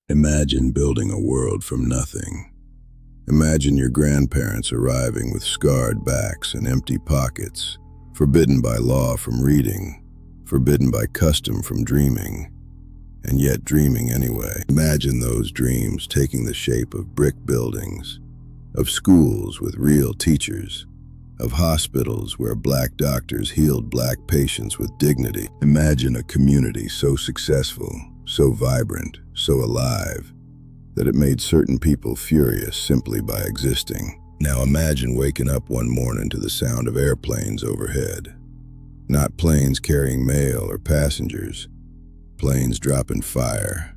Imagine building a world from nothing. Imagine your grandparents arriving with scarred backs and empty pockets, forbidden by law from reading, forbidden by custom from dreaming, and yet dreaming anyway. Imagine those dreams taking the shape of brick buildings, of schools with real teachers, of hospitals where black doctors healed black patients with dignity. Imagine a community so successful, so vibrant, so alive, that it made certain people furious simply by existing. Now imagine waking up one morning to the sound of airplanes overhead. Not planes carrying mail or passengers, planes dropping fire.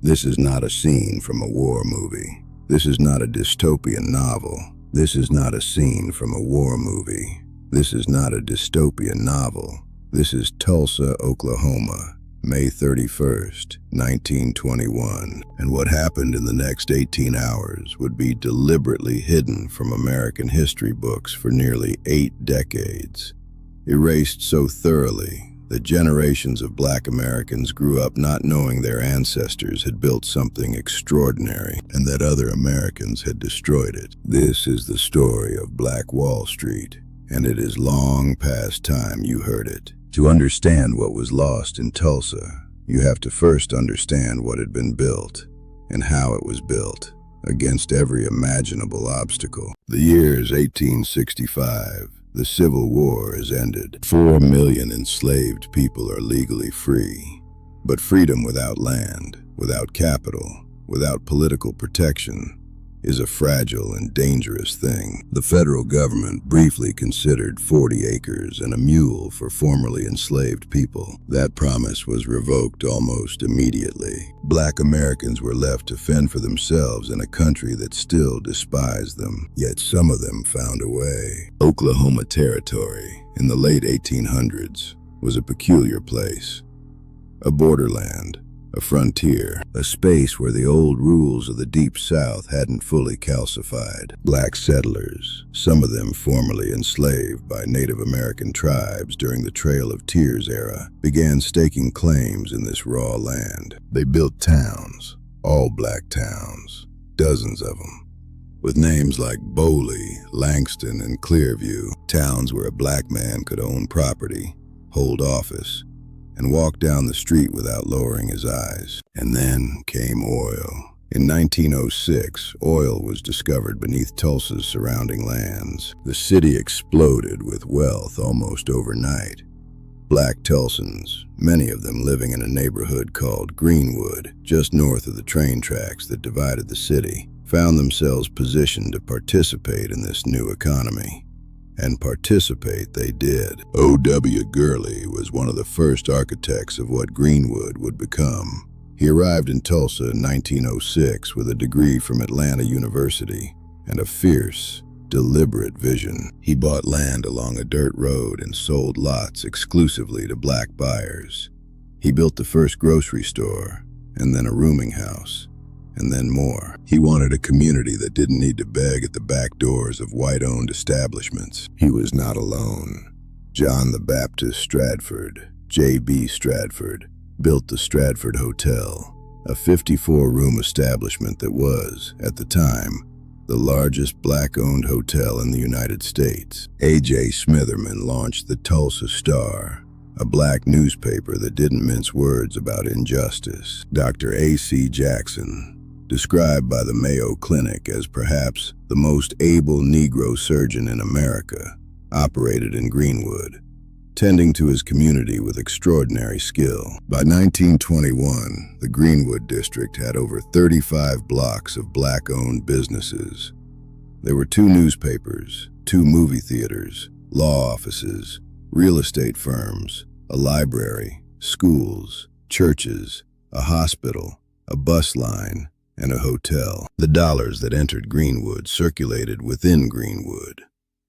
This is not a scene from a war movie. This is not a dystopian novel. This is not a scene from a war movie. This is not a dystopian novel. This is Tulsa, Oklahoma, May 31st, 1921, and what happened in the next 18 hours would be deliberately hidden from American history books for nearly 8 decades, erased so thoroughly that generations of black Americans grew up not knowing their ancestors had built something extraordinary and that other Americans had destroyed it. This is the story of Black Wall Street, and it is long past time you heard it. To understand what was lost in Tulsa, you have to first understand what had been built and how it was built against every imaginable obstacle. The year is 1865. The Civil War is ended. 4 million enslaved people are legally free. But freedom without land, without capital, without political protection, is a fragile and dangerous thing. The federal government briefly considered 40 acres and a mule for formerly enslaved people. That promise was revoked almost immediately. Black Americans were left to fend for themselves in a country that still despised them, yet some of them found a way. Oklahoma Territory, in the late 1800s, was a peculiar place. A borderland, a frontier, a space where the old rules of the Deep South hadn't fully calcified. Black settlers, some of them formerly enslaved by Native American tribes during the Trail of Tears era, began staking claims in this raw land. They built towns, all black towns, dozens of them, with names like Bowley, Langston, and Clearview, towns where a black man could own property, hold office, and walk down the street without lowering his eyes. And then came oil. In 1906, oil was discovered beneath Tulsa's surrounding lands. The city exploded with wealth almost overnight. Black Tulsans, many of them living in a neighborhood called Greenwood, just north of the train tracks that divided the city, found themselves positioned to participate in this new economy. And participate they did. O.W. Gurley was one of the first architects of what Greenwood would become. He arrived in Tulsa in 1906 with a degree from Atlanta University and a fierce, deliberate vision. He bought land along a dirt road and sold lots exclusively to black buyers. He built the first grocery store, and then a rooming house, and then more. He wanted a community that didn't need to beg at the back doors of white-owned establishments. He was not alone. John the Baptist Stratford, J.B. Stratford, built the Stratford Hotel, a 54-room establishment that was, at the time, the largest black-owned hotel in the United States. A.J. Smitherman launched the Tulsa Star, a black newspaper that didn't mince words about injustice. Dr. A.C. Jackson, described by the Mayo Clinic as perhaps the most able Negro surgeon in America, operated in Greenwood, tending to his community with extraordinary skill. By 1921, the Greenwood district had over 35 blocks of black-owned businesses. There were 2 newspapers, 2 movie theaters, law offices, real estate firms, a library, schools, churches, a hospital, a bus line, and a hotel. The dollars that entered Greenwood circulated within Greenwood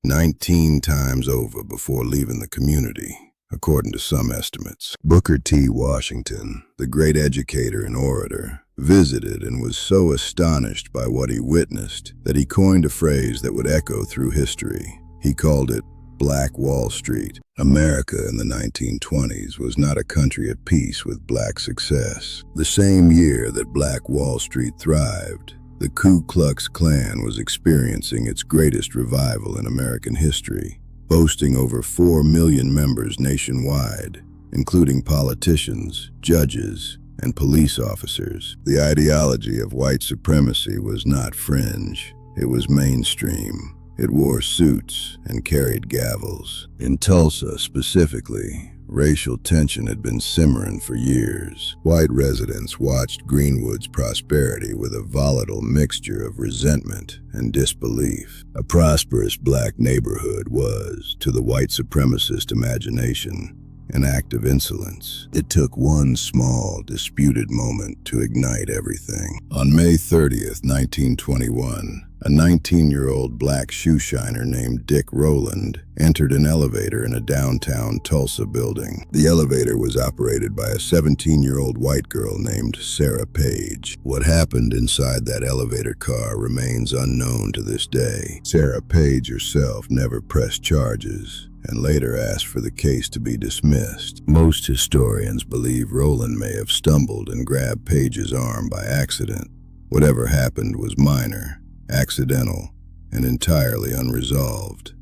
19 times over before leaving the community, according to some estimates. Booker T. Washington, the great educator and orator, visited and was so astonished by what he witnessed that he coined a phrase that would echo through history. He called it Black Wall Street. America in the 1920s was not a country at peace with black success. The same year that Black Wall Street thrived, the Ku Klux Klan was experiencing its greatest revival in American history, boasting over 4 million members nationwide, including politicians, judges, and police officers. The ideology of white supremacy was not fringe, it was mainstream. It wore suits and carried gavels. In Tulsa, specifically, racial tension had been simmering for years. White residents watched Greenwood's prosperity with a volatile mixture of resentment and disbelief. A prosperous black neighborhood was, to the white supremacist imagination, an act of insolence. It took one small, disputed moment to ignite everything. On May 30th, 1921, a 19-year-old black shoeshiner named Dick Rowland entered an elevator in a downtown Tulsa building. The elevator was operated by a 17-year-old white girl named Sarah Page. What happened inside that elevator car remains unknown to this day. Sarah Page herself never pressed charges and later asked for the case to be dismissed. Most historians believe Rowland may have stumbled and grabbed Page's arm by accident. Whatever happened was minor, accidental, and entirely unresolved.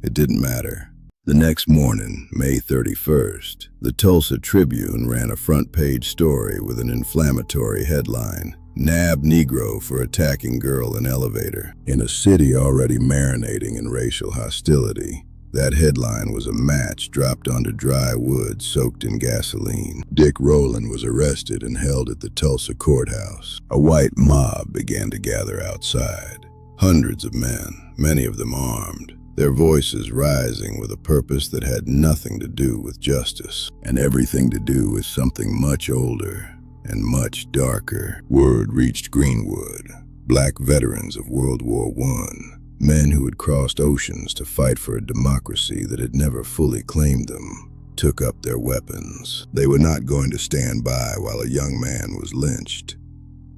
It didn't matter. The next morning, May 31st, the Tulsa Tribune ran a front-page story with an inflammatory headline: "Nab Negro for attacking girl in elevator." In a city already marinating in racial hostility, that headline was a match dropped onto dry wood soaked in gasoline. Dick Rowland was arrested and held at the Tulsa courthouse. A white mob began to gather outside. Hundreds of men, many of them armed, their voices rising with a purpose that had nothing to do with justice, and everything to do with something much older and much darker. Word reached Greenwood. Black veterans of World War I, men who had crossed oceans to fight for a democracy that had never fully claimed them, took up their weapons. They were not going to stand by while a young man was lynched.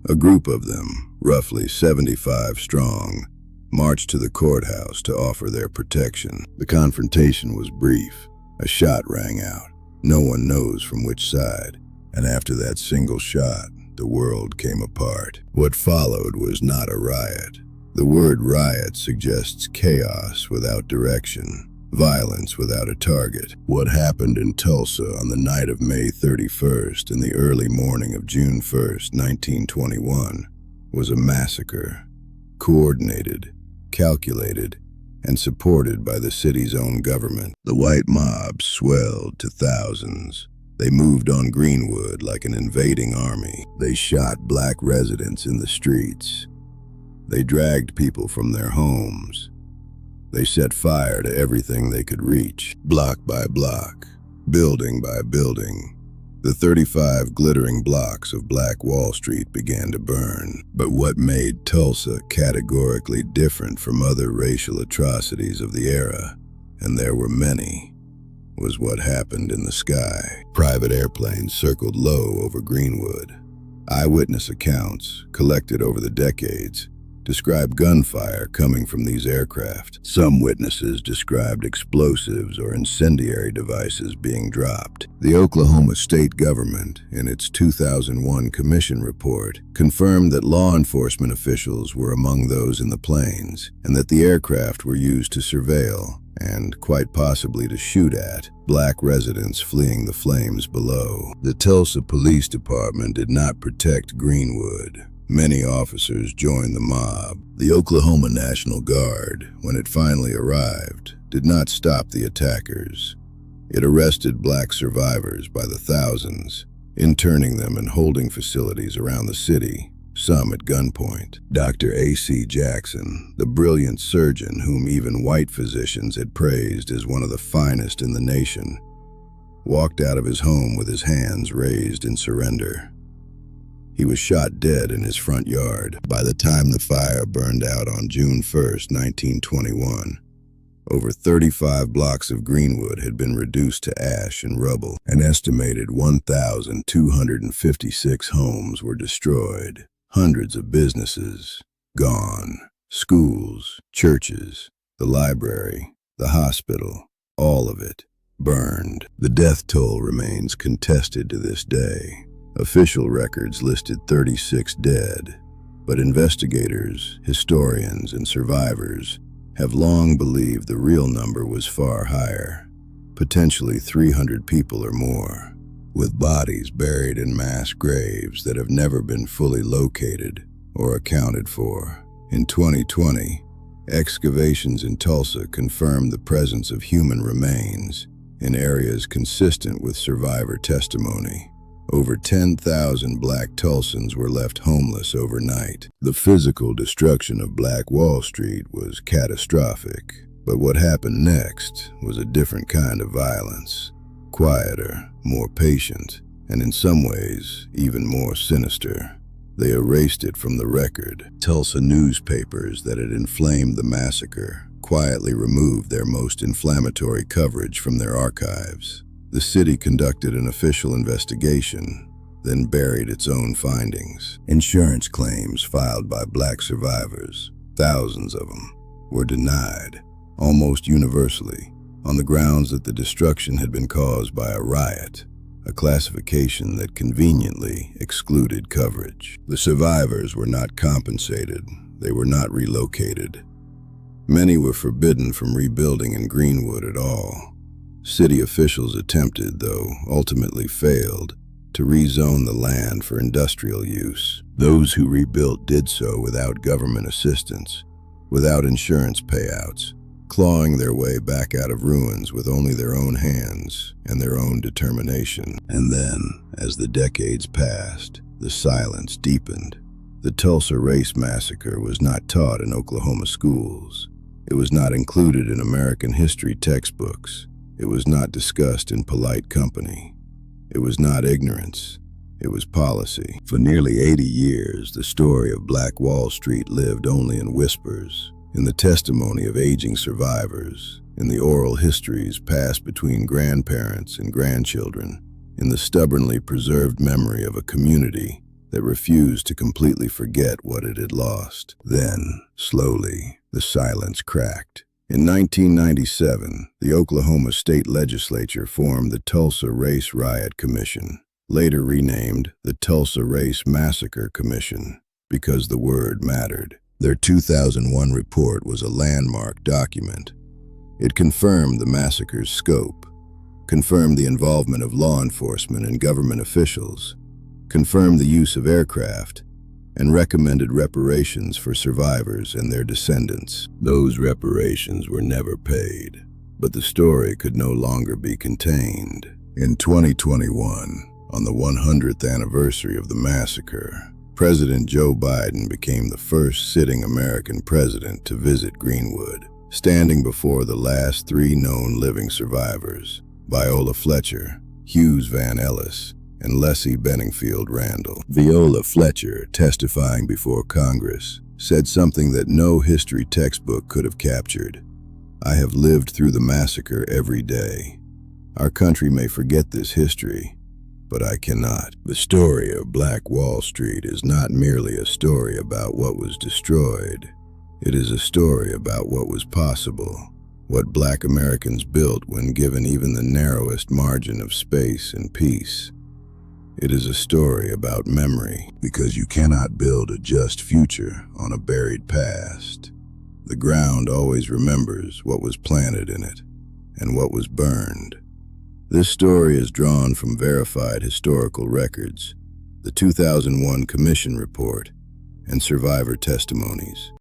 A group of them, roughly 75 strong, marched to the courthouse to offer their protection. The confrontation was brief. A shot rang out. No one knows from which side. And after that single shot, the world came apart. What followed was not a riot. The word riot suggests chaos without direction, violence without a target. What happened in Tulsa on the night of May 31st and the early morning of June 1st, 1921, was a massacre, coordinated, calculated, and supported by the city's own government. The white mob swelled to thousands. They moved on Greenwood like an invading army. They shot black residents in the streets. They dragged people from their homes. They set fire to everything they could reach, block by block, building by building. The 35 glittering blocks of Black Wall Street began to burn. But what made Tulsa categorically different from other racial atrocities of the era, and there were many, was what happened in the sky. Private airplanes circled low over Greenwood. Eyewitness accounts, collected over the decades, described gunfire coming from these aircraft. Some witnesses described explosives or incendiary devices being dropped. The Oklahoma state government, in its 2001 commission report, confirmed that law enforcement officials were among those in the planes, and that the aircraft were used to surveil, and quite possibly to shoot at, black residents fleeing the flames below. The Tulsa Police Department did not protect Greenwood. Many officers joined the mob. The Oklahoma National Guard, when it finally arrived, did not stop the attackers. It arrested black survivors by the thousands, interning them in holding facilities around the city, some at gunpoint. Dr. A.C. Jackson, the brilliant surgeon whom even white physicians had praised as one of the finest in the nation, walked out of his home with his hands raised in surrender. He was shot dead in his front yard. By the time the fire burned out on June 1st, 1921, over 35 blocks of Greenwood had been reduced to ash and rubble. An estimated 1,256 homes were destroyed. Hundreds of businesses gone. Schools, churches, the library, the hospital, All of it. Burned. The death toll remains contested to this day. Official records listed 36 dead, but investigators, historians, and survivors have long believed the real number was far higher, potentially 300 people or more, with bodies buried in mass graves that have never been fully located or accounted for. In 2020, excavations in Tulsa confirmed the presence of human remains in areas consistent with survivor testimony. Over 10,000 Black Tulsans were left homeless overnight. The physical destruction of Black Wall Street was catastrophic, but what happened next was a different kind of violence. Quieter, more patient, and in some ways, even more sinister. They erased it from the record. Tulsa newspapers that had inflamed the massacre quietly removed their most inflammatory coverage from their archives. The city conducted an official investigation, then buried its own findings. Insurance claims filed by Black survivors, thousands of them, were denied, almost universally, on the grounds that the destruction had been caused by a riot, a classification that conveniently excluded coverage. The survivors were not compensated. They were not relocated. Many were forbidden from rebuilding in Greenwood at all. City officials attempted, though ultimately failed, to rezone the land for industrial use. Those who rebuilt did so without government assistance, without insurance payouts, clawing their way back out of ruins with only their own hands and their own determination. And then, as the decades passed, the silence deepened. The Tulsa Race Massacre was not taught in Oklahoma schools. It was not included in American history textbooks. It was not discussed in polite company. It was not ignorance. It was policy. For nearly 80 years, the story of Black Wall Street lived only in whispers, in the testimony of aging survivors, in the oral histories passed between grandparents and grandchildren, in the stubbornly preserved memory of a community that refused to completely forget what it had lost. Then, slowly, the silence cracked. In 1997, the Oklahoma State Legislature formed the Tulsa Race Riot Commission, later renamed the Tulsa Race Massacre Commission, because the word mattered. Their 2001 report was a landmark document. It confirmed the massacre's scope, confirmed the involvement of law enforcement and government officials, confirmed the use of aircraft, and recommended reparations for survivors and their descendants. Those reparations were never paid, but the story could no longer be contained. In 2021, on the 100th anniversary of the massacre, President Joe Biden became the first sitting American president to visit Greenwood, standing before the last 3 known living survivors, Viola Fletcher, Hughes Van Ellis, and Leslie Benningfield Randall. Viola Fletcher, testifying before Congress, said something that no history textbook could have captured. "I have lived through the massacre every day. Our country may forget this history, but I cannot." The story of Black Wall Street is not merely a story about what was destroyed. It is a story about what was possible, what Black Americans built when given even the narrowest margin of space and peace. It is a story about memory, because you cannot build a just future on a buried past. The ground always remembers what was planted in it and what was burned. This story is drawn from verified historical records, the 2001 Commission report, and survivor testimonies.